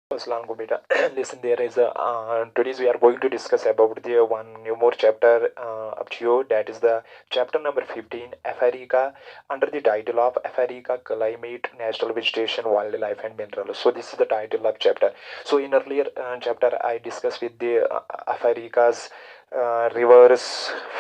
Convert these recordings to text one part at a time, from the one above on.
Assalam beta. Listen, there is a today's we are going to discuss about the one new more chapter up to you. That is the chapter number 15, Africa, under the title of Africa Climate, Natural Vegetation, Wildlife and Minerals. So this is the title of chapter. So in earlier chapter, I discussed with the Africa's rivers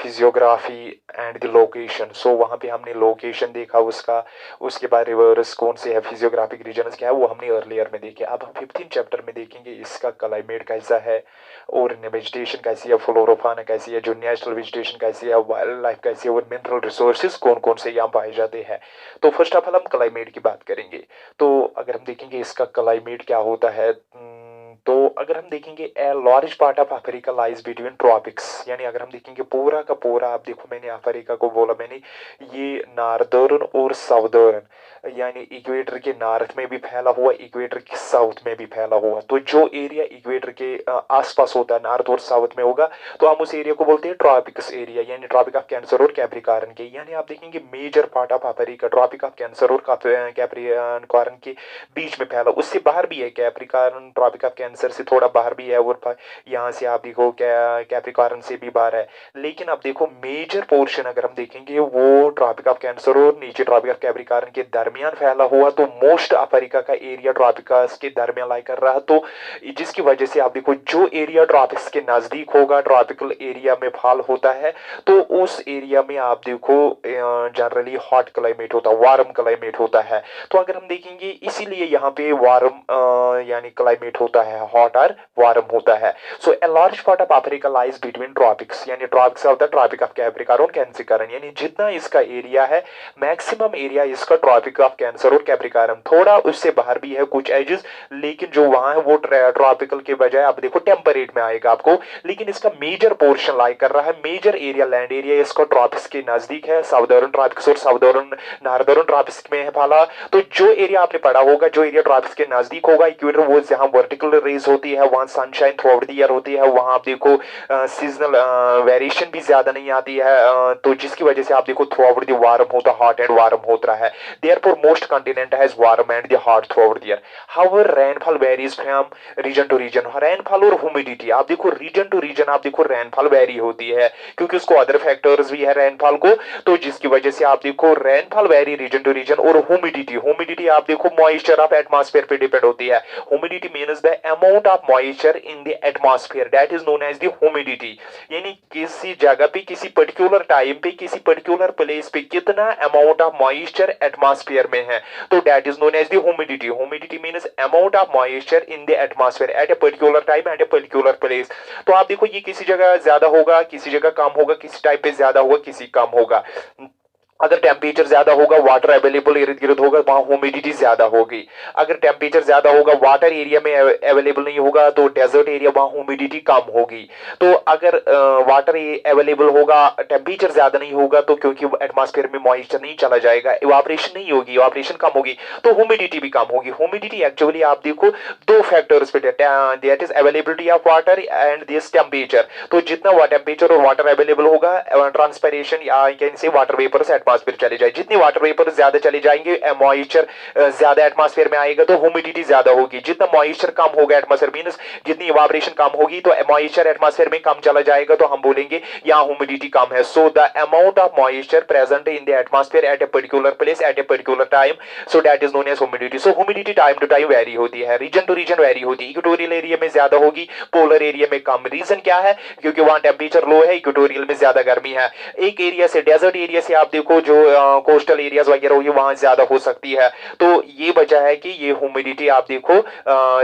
physiography and the location. So वहाँ पे हमने location देखा उसका, उसके बाद reverse कौन से है, फिजियोग्राफिक रीजन क्या है, वो हमने अर्लियर में देखे. अब हम 15 चैप्टर में देखेंगे इसका क्लाइमेट कैसा है और वेजिटेशन कैसी है, फ्लोरोफाना कैसी है, जो नेचुरल वेजिटेशन कैसी है, वाइल्ड लाइफ कैसी है और मिनरल रिसोर्सेज कौन कौन से यहाँ पाए जाते हैं. तो फर्स्ट ऑफ ऑल हम क्लाइमेट की बात करेंगे. तो अगर हम देखेंगे इसका क्लाइमेट क्या होता है, तो अगर हम देखेंगे ए large part of Africa lies between tropics, यानी अगर हम देखेंगे पूरा का पूरा, आप देखो मैंने अफ्रीका को बोला मैंने, ये नॉर्दर्न और साउदर्न, यानी इक्वेटर के नॉर्थ में भी फैला हुआ, इक्वेटर के साउथ में भी फैला हुआ. तो जो एरिया इक्वेटर के आसपास होता है, नॉर्थ और साउथ में होगा, तो हम उस एरिया को बोलते हैं ट्रॉपिक्स एरिया, यानी ट्रॉपिक ऑफ कैंसर और कैप्रिकॉर्न के. यानी आप देखेंगे major part of Africa tropic of cancer और कैप्रिकॉर्न के बीच में फैला. उससे बाहर भी है कैप्रिकॉर्न, ट्रॉपिक ऑफ कैंसर से थोड़ा बाहर भी है, और यहाँ से आप देखो कैप्रिकॉर्न से भी बाहर है. लेकिन अब देखो मेजर पोर्शन अगर हम देखेंगे वो ट्रॉपिक ऑफ कैंसर और नीचे ट्रॉपिक ऑफ कैप्रिकॉर्न के दरमियान फैला हुआ. तो मोस्ट अफ्रीका का एरिया ट्रॉपिक्स के दरमियान लाई कर रहा है. तो जिसकी वजह से आप देखो जो एरिया ट्रॉपिक्स के नजदीक होगा, ट्रॉपिकल एरिया में फॉल होता है, तो उस एरिया में आप देखो जनरली हॉट क्लाइमेट होता है, वार्म क्लाइमेट होता है. तो अगर हम देखेंगे इसीलिए यहाँ पे वार्म यानी क्लाइमेट होता है, हॉट और वार्म होता है. So a large part of Africa lies between tropics, यानी tropics of the tropic of Capricorn और कैंसिकॉर्न, यानी जितना इसका एरिया है मैक्सिमम एरिया इसका ट्रॉपिक ऑफ कैंसर और कैप्रिकॉर्न, थोड़ा उससे बाहर भी है कुछ एजेस, लेकिन जो वहां है वो ट्रॉपिकल के बजाय आप देखो टेम्परेट में आएगा आपको. लेकिन इसका मेजर पोर्शन लाई कर रहा है, मेजर एरिया लैंड एरिया इसका ट्रॉपिक्स के नजदीक है, साउदर्न ट्रॉपिक्स और साउदर्न नॉर्दर्न ट्रॉपिक्स में है फैला. तो जो एरिया आपने पढ़ा होगा, जो एरिया ट्रॉपिक्स के नजदीक होगा इक्वेटर, वो जहां वर्टिकल रेज होती है, वहां sunshine through out the year होती है, वहां आप देखो सीजनल वेरिएशन भी ज्यादा नहीं आती है. तो जिसकी वजह से आप देखो थ्रू आउट द वार्म होता, हॉट एंड वार्म होता है. Therefore most continent has warm and the hot throughout the year. However rainfall varies from region to region. Rainfall और ह्यूमिडिटी आप देखो रीजन टू रीजन आप देखो rainfall very होती है, क्योंकि उसको अदर फैक्टर्स भी है रेनफॉल को. तो जिसकी वजह से आप देखो rainfall very region to region. और ह्यूमिडिटी आप देखो मॉइस्चर ऑफ एटमॉस्फेयर पे डिपेंड होती है. Humidity means the amount of moisture in the atmosphere, that is known as the humidity. यानी किसी जगह पे, किसी पर्टिकुलर टाइम पे, किसी पर्टिकुलर प्लेस पे कितना अमाउंट ऑफ मॉइस्चर एटमॉस्फेयर में है, तो that is known as the humidity. Humidity means amount of moisture in the atmosphere at a particular time at a particular place. तो आप देखो ये किसी जगह ज्यादा होगा, किसी जगह कम होगा, किसी टाइप पे ज्यादा होगा, किसी कम होगा. अगर टेम्परेचर ज्यादा होगा, वाटर अवेलेबल इर्द गिर्द होगा, वहां ह्यूमिडिटी ज्यादा होगी. अगर टेम्परेचर ज्यादा होगा, वाटर एरिया में अवेलेबल नहीं होगा, तो डेजर्ट एरिया, वहां ह्यूमिडिटी कम होगी. तो अगर वाटर अवेलेबल होगा, टेम्परेचर ज्यादा नहीं होगा, तो क्योंकि एटमॉस्फेयर में मॉइस्चर नहीं चला जाएगा, इवापोरेशन नहीं होगी, इवापोरेशन कम होगी, तो ह्यूमिडिटी भी कम होगी. ह्यूमिडिटी एक्चुअली आप देखो दो फैक्टर्स पे, that is availability of water and this temperature. तो जितना टेम्परेचर और वाटर अवेलेबल होगा, ट्रांसपिरेशन या कैन से वाटर वेपर्स एटमॉस्फेयर चले जाए, जितने वाटर वेपर ज्यादा चले जाएंगे, मॉइस्चर ज्यादा एटमॉस्फेयर में आएगा, तो ह्यूमिडिटी ज्यादा होगी. जितना मॉइस्चर कम होगा एटमॉस्फेयर मींस जितनी इवापोरेशन कम होगी, तो मॉइस्चर एटमॉस्फेयर में कम चला जाएगा, तो हम बोलेंगे यहाँ ह्यूमिडिटी कम है. So the amount of moisture present in the atmosphere at a particular place at a particular time, so that is known as humidity. So humidity time to time very होती है, रीजन टू रीजन वेरी होती है. Equatorial area में ज्यादा होगी, polar area में कम. Reason क्या है? क्योंकि वहां टेम्परेचर लो है, इक्वेटोरियल में ज्यादा गर्मी है. एक एरिया से, डेजर्ट एरिया से आप देखो जो कोस्टल एरियाज वगैरह होगी, वहां ज्यादा हो सकती है. तो ये वजह है कि ये ह्यूमिडिटी आप देखो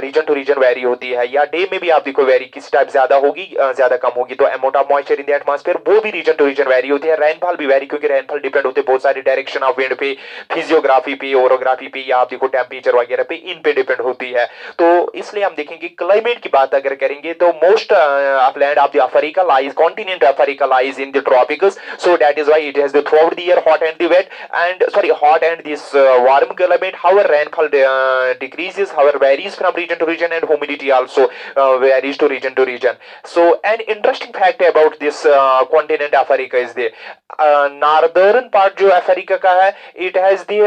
रीजन टू रीजन वेरी होती है. या डे में भी आप देखो वेरी, किस टाइप ज्यादा होगी, ज्यादा कम होगी. तो amount of moisture in the atmosphere वो भी रीजन टू रीजन वेरी होती है. रेनफॉल भी वेरी, क्योंकि रेनफॉल डिपेंड होते हैं बहुत सारे डायरेक्शन ऑफ विंड पे, फिजियोग्राफी पे, ओरोग्राफी पे, या आप देखो टेम्परेचर वगैरह पे, इन पे डिपेंड होती है. तो इसलिए हम देखेंगे क्लाइमेट की बात अगर करेंगे, तो most of land of the Africa lies, continent Africa lies in the tropics. So that is why it has the through out the year hot and the wet and sorry hot and this warm climate, however rainfall decreases, however varies from region to region, and humidity also varies to region. So an interesting fact about this continent Africa is the northern part जो Africa का है, it has the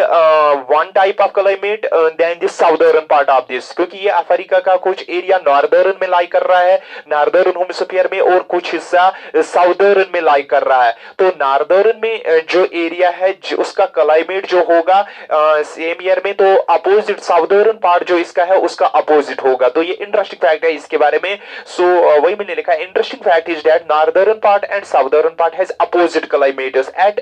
one type of climate than the southern part of this, क्योंकि ये Africa का कुछ area northern में लाई कर रहा है, नॉर्दर्न हेमिस्फीयर में, और कुछ हिस्सा साउदर्न में लाई कर रहा है। तो नॉर्दर्न में जो एरिया है उसका क्लाइमेट जो होगा सेम ईयर में, तो अपोजिट साउदर्न पार्ट जो इसका है उसका अपोजिट होगा। तो ये इंटरेस्टिंग फैक्ट है इसके बारे में। सो वही मैंने लिखा, interesting fact is that northern part and southern part has opposite climates at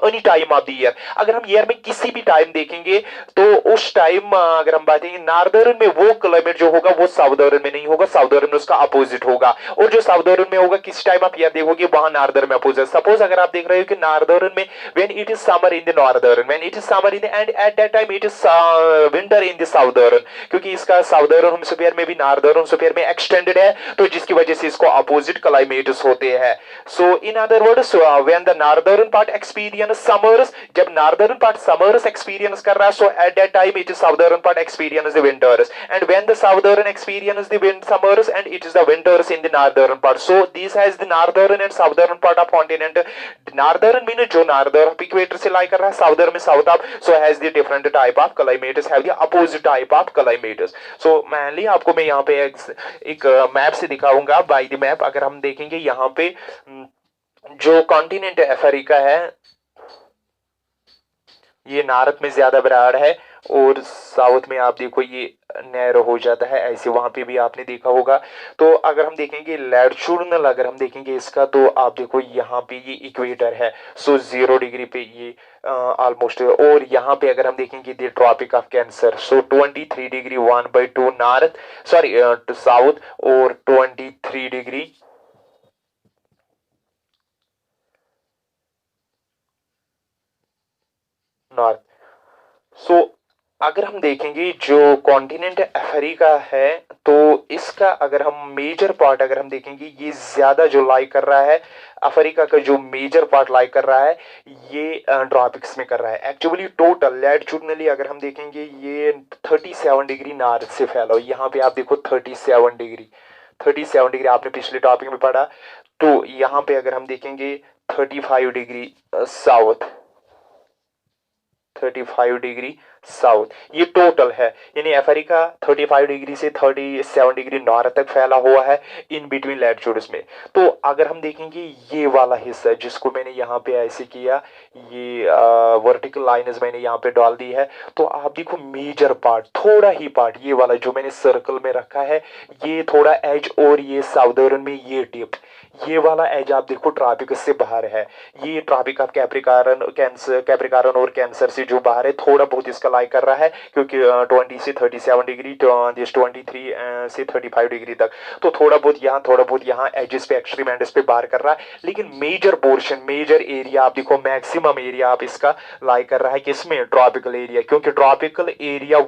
any time of the year. अगर हम ईयर में किसी भी टाइम देखेंगे तो उस टाइम अगर हम बात करेंगे नॉर्दर्न में वो क्लाइमेट जो होगा वो साउदर्न में नहीं होगा, साउदर्न में उसका अपोजिट होगा, और जो साउदर्न में होगा किस टाइम आप ईयर देखोगे वहां नॉर्दर्न में अपोजिट। सपोज अगर आप देख रहे हो कि नॉर्दर्न में when it is summer in the northern, when it is summer in the end eight that time it is winter in the southern, क्योंकि इसका साउदर्न हेमिस्फीयर में भी नॉर्दर्न हेमिस्फीयर में एक्सटेंडेड है, तो जिसकी वजह से इसको अपोजिट क्लाइमेट्स होते हैं। So in other words when the northern part experience summers, जब नॉर्दर्न पार्ट समर्स एक्सपीरियंस कर रहा है, so at that time it is southern part experience the winters, and when the southern experience the summers and it is the winters in the northern part. So this has the northern and southern part of continent. Northern means जो northern of equator से lie कर रहा है, southern में south of, so has the different type of climates, have the opposite type of climates. So mainly आपको मैं यहाँ पे एक मैप से दिखाऊंगा by the map। अगर हम देखेंगे यहाँ पे जो कॉन्टिनेंट अफ्रीका है ये नॉर्थ में ज्यादा बराड़ है, और साउथ में आप देखो ये नैरो हो जाता है, ऐसे वहां पे भी आपने देखा होगा। तो अगर हम देखेंगे लैटिट्यूडनल, अगर हम देखेंगे इसका, तो आप देखो यहाँ पे ये इक्वेटर है, सो 0 डिग्री पे ये ऑलमोस्ट, और यहाँ पे अगर हम देखेंगे the tropic of Cancer, so 23 degree 1/2 north sorry south, और 23 डिग्री नॉर्थ। सो अगर हम देखेंगे जो कॉन्टिनेंट अफ्रीका है, तो इसका अगर हम मेजर पार्ट अगर हम देखेंगे, ये ज्यादा जो लाई कर रहा है अफ्रीका का, जो मेजर पार्ट लाई कर रहा है ये ट्रॉपिक्स में कर रहा है। एक्चुअली टोटल लैटिट्यूडनली अगर हम देखेंगे ये 37 डिग्री नॉर्थ से फैला हो। यहाँ पे आप देखो 37 डिग्री आपने पिछले टॉपिक में पढ़ा। तो यहाँ पे अगर हम देखेंगे 35 डिग्री साउथ, 35 डिग्री साउथ, ये टोटल है, यानी अफ्रीका 35 डिग्री से 37 डिग्री नॉर्थ तक फैला हुआ है इन बिटवीन लैटिट्यूड्स में। तो अगर हम देखेंगे ये वाला हिस्सा जिसको मैंने यहाँ पे ऐसे किया, ये वर्टिकल लाइन्स मैंने यहाँ पे डाल दी है, तो आप देखो मेजर पार्ट, थोड़ा ही पार्ट ये वाला जो मैंने सर्कल में रखा है, ये थोड़ा एज, और ये साउदर्न में ये टिप, ये वाला एज आप देखो ट्रॉपिक से बाहर है, ये ट्रॉपिक ऑफ कैप्रिकॉर्न और कैंसर से जो बाहर है, थोड़ा बहुत इसका लाई कर रहा है, क्योंकि 20 से 37 डिग्री, 23 से 35 डिग्री तक, तो थोड़ा बहुत यहाँ एजेस पे, एक्सट्रीम एंड्स पे बाहर कर रहा है। लेकिन मेजर पोर्शन, मेजर एरिया आप देखो, मैक्सिमम एरिया आप इसका लाई कर रहा है किसमें, ट्रॉपिकल एरिया, क्योंकि ट्रॉपिकल एरिया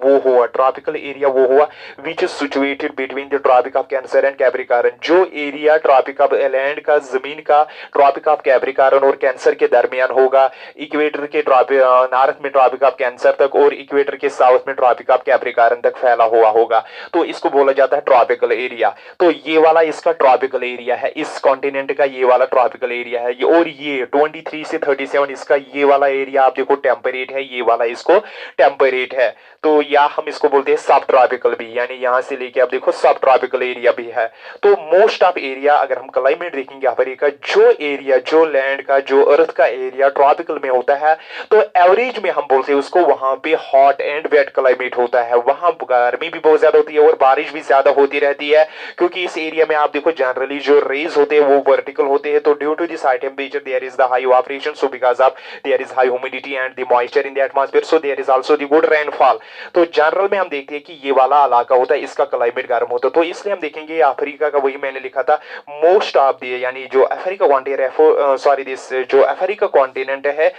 वो हुआ which is situated between the tropic of Cancer and Capricorn. जो एरिया ट्रॉपिक ऑफ लैंड का, जमीन का, ट्रॉपिक ऑफ कैप्रिकॉर्न और कैंसर के दरमियान होगा, इक्वेटर के नॉर्थ में ट्रॉपिक ऑफ कैंसर तक और इक्वेटर के साउथ में ट्रॉपिक ऑफ कैप्रिकॉर्न तक फैला हुआ होगा, तो इसको बोला जाता है ट्रॉपिकल एरिया। तो ये वाला इसका ट्रॉपिकल एरिया है, इस कॉन्टिनेंट का ये वाला ट्रॉपिकल एरिया है। और ये 23 से 37 इसका ये वाला एरिया आप देखो टेम्परेट है, ये वाला इसको टेम्परेट है, तो या हम इसको बोलते हैं सब ट्रॉपिकल भी, यानी यहां से लेके आप देखो सब ट्रॉपिकल एरिया भी है। तो मोस्ट ऑफ एरिया अगर हम क्लाइमेट देखेंगे अफ्रीका, जो एरिया, जो लैंड का, जो अर्थ का एरिया ट्रॉपिकल में होता है, तो एवरेज में हम बोलते हैं उसको वहां पे हॉट एंड वेट क्लाइमेट होता है, वहां गर्मी भी बहुत ज्यादा होती है और बारिश भी ज्यादा होती रहती है, क्योंकि इस एरिया में आप देखो जनरली जो रेज होते हैं वो वर्टिकल होते हैं। तो due to this high temperature there is the high evaporation, so because of there is high humidity and the moisture in the atmosphere, so there is also the good rainfall. तो general में हम देखते हैं कि ये वाला इलाका होता है, इसका क्लाइमेट गर्म होता है। तो इसलिए हम देखेंगे अफ्रीका का, वही मैंने लिखा था, मोस्ट ऑफ द, यानी जो अफ्रीका कॉन्टिनेंट है, सॉरी दिस जो अफ्रीका कॉन्टिनेंट है,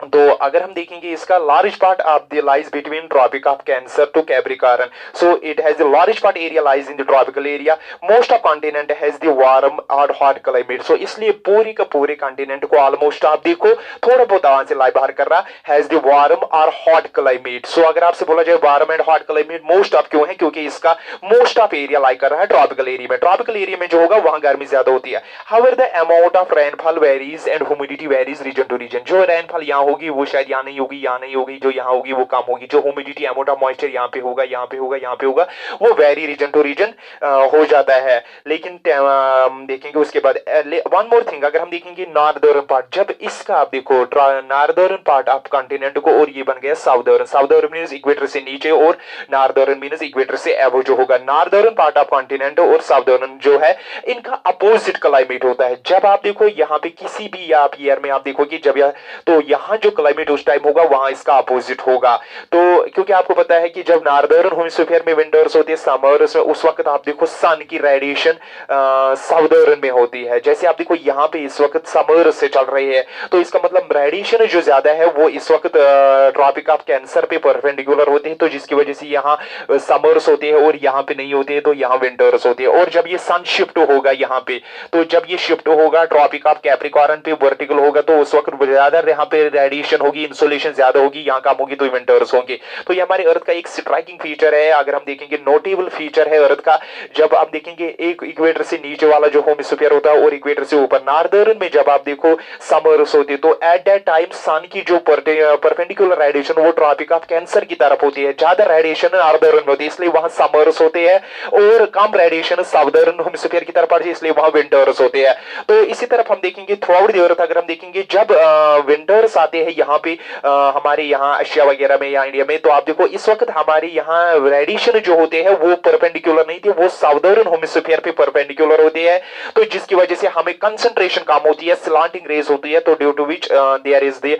तो अगर हम देखेंगे इसका large part of the lies between tropic of Cancer to Capricorn, so it has the large part area lies in the tropical area, most of continent has the warm और hot climate. So इसलिए पूरी का पूरे continent को almost आप देखो थोड़ा बहुत आवाज से लाई बाहर कर रहा हैज द वार्म और हॉट क्लाइमेट। सो अगर आपसे बोला जाए warm and hot climate most of क्यों है, क्योंकि इसका मोस्ट ऑफ एरिया लाई कर रहा है ट्रॉपिकल एरिया में। ट्रॉपिकल एरिया में जो होगा वहां गर्मी ज्यादा होती है। However the amount of rainfall varies and humidity varies region to region. जो रेनफॉल यहाँ होगी वो शायद यहाँ नहीं होगी, यहाँ नहीं होगी, जो यहाँ होगी वो कम होगी। जो ह्यूमिडिटी अमाउंट ऑफ मॉइस्चर यहाँ पे होगा, यहाँ पे होगा, यहाँ पे होगा, वो वेरी रीजन टू रीजन हो जाता है। लेकिन देखेंगे उसके बाद वन मोर थिंग, अगर हम देखेंगे नॉर्दर्न पार्ट, जब इसका आप देखो नॉर्दर्न पार्ट ऑफ कॉन्टिनेंट को और ये बन गया साउदर्न। साउदर्न मींस इक्वेटर से नीचे और नॉर्दर्न मींस इक्वेटर से अबव जो होगा। नॉर्दर्न पार्ट ऑफ कॉन्टिनेंट और साउदर्न जो है इनका अपोजिट क्लाइमेट होता है। जब आप देखो यहाँ पे किसी भी आप ईयर में आप देखो कि जब तो यहाँ जो क्लाइमेट उस टाइम होगा वहां इसका अपोजिट होगा। तो क्योंकि आपको पता है कि जब नॉर्दर्न हेमिस्फीयर में विंटर्स होती है, समर्स में, उस वक्त आप देखो सन की रेडिएशन साउदर्न में होती है। जैसे आप देखो यहाँ पे इस वक्त समर से चल रही है, तो इसका मतलब रेडिएशन जो ज्यादा है वो इस वक्त ट्रॉपिक ऑफ कैंसर पे परपेंडिकुलर होते हैं, तो जिसकी वजह से यहाँ समर्स होते हैं और यहाँ पे नहीं होते हैं, तो यहाँ विंटर्स होते हैं। और जब ये सन शिफ्ट होगा यहाँ पे, तो जब ये शिफ्ट होगा ट्रॉपिक ऑफ कैप्रिकॉर्न पे वर्टिकल होगा, तो उस वक्त ज्यादा यहाँ पे रेडिएशन होगी, इंसोलेशन ज्यादा होगी, यहाँ कम होगी, तो विंटर्स होंगे। तो ये हमारे अर्थ का एक स्ट्राइकिंग फीचर है। अगर हम देखेंगे नोटेबल फीचर है अर्थ का। जब आप देखेंगे एक इक्वेटर से नीचे वाला जो हेमिस्फीयर होता है और इक्वेटर से ऊपर नॉर्दर्न में जब आप देखो समर्स होते, तो एट दैट टाइम सन की जो परपेंडिकुलर रेडिएशन वो ट्रॉपिक ऑफ कैंसर की तरफ होती है। ज्यादा रेडिएशन नॉर्दर्न में होती है, इसलिए वहां समर्स होते हैं, और कम रेडिएशन साउदर्न हेमिस्फीयर की तरफ पड़ती है, इसलिए वहां विंटर्स होते हैं। तो इसी तरफ हम देखेंगे थ्रू आउट द अर्थ, अगर हम देखेंगे जब विंटर्स आते हैं यहाँ पे हमारे यहाँ एशिया वगैरह में या इंडिया में, तो आप देखो इस वक्त हमारे यहाँ रेडिएशन जो होते हैं वो परपेंडिकुलर नहीं थे, वो साउदर्न हेमिस्फीयर पे परपेंडिकुलर होते हैं। तो जिसकी वजह से हमें कंसंट्रेशन कम होती है, स्लांटिंग रेज होती है, तो due to which there is the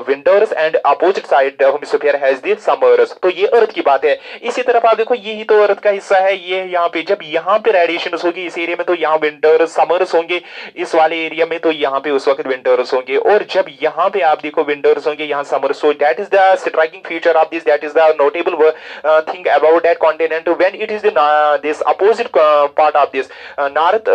winters and opposite side hemisphere has the summers. तो ये अर्थ की बात है। इसी तरफ आप देखो यही तो अर्थ का हिस्सा है। ये यहाँ पे जब यहाँ पे रेडिएशन होगी इस एरिया में, तो यहाँ विंटर्स समर्स होंगे, इस वाले एरिया में तो यहाँ पे उस वक्त विंटर्स होंगे। और जब यहाँ पे आप देखो विंटर्स होंगे, यहाँ summers. So that is the striking feature of this, that is the notable thing about that continent when it is this opposite part of this north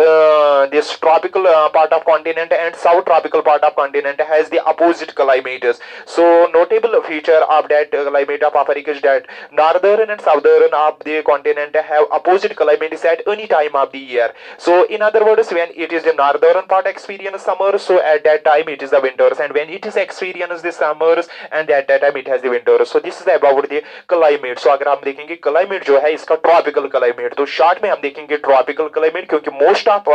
this tropical part of continent and south tropical part of continent has the opposite climates. So notable feature of that climate of Africa is that northern and southern of the continent have opposite climates at any time of the year. So in other words, when it is the northern part experience summer, so at that time it is the winters, and when it is experience the summers, and at that time it has the winters. So this is about the climate. So अगर हम देखेंगे climate जो है इसका tropical climate, तो short में हम देखेंगे ट्रॉपिकल क्लाइमेट, क्योंकि most of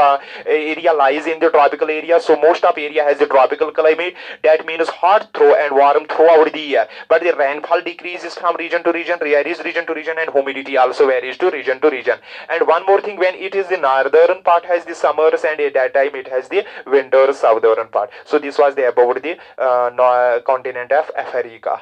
area lies in the tropical area, so most of area has the tropical climate, that means hot through and warm throughout the year, but the rainfall decreases from region to region, varies region to region, and humidity also varies to region to region. And one more thing, when it is the northern part has the summers, and at that time it has the winters southern part. So this was the about the continent of Africa.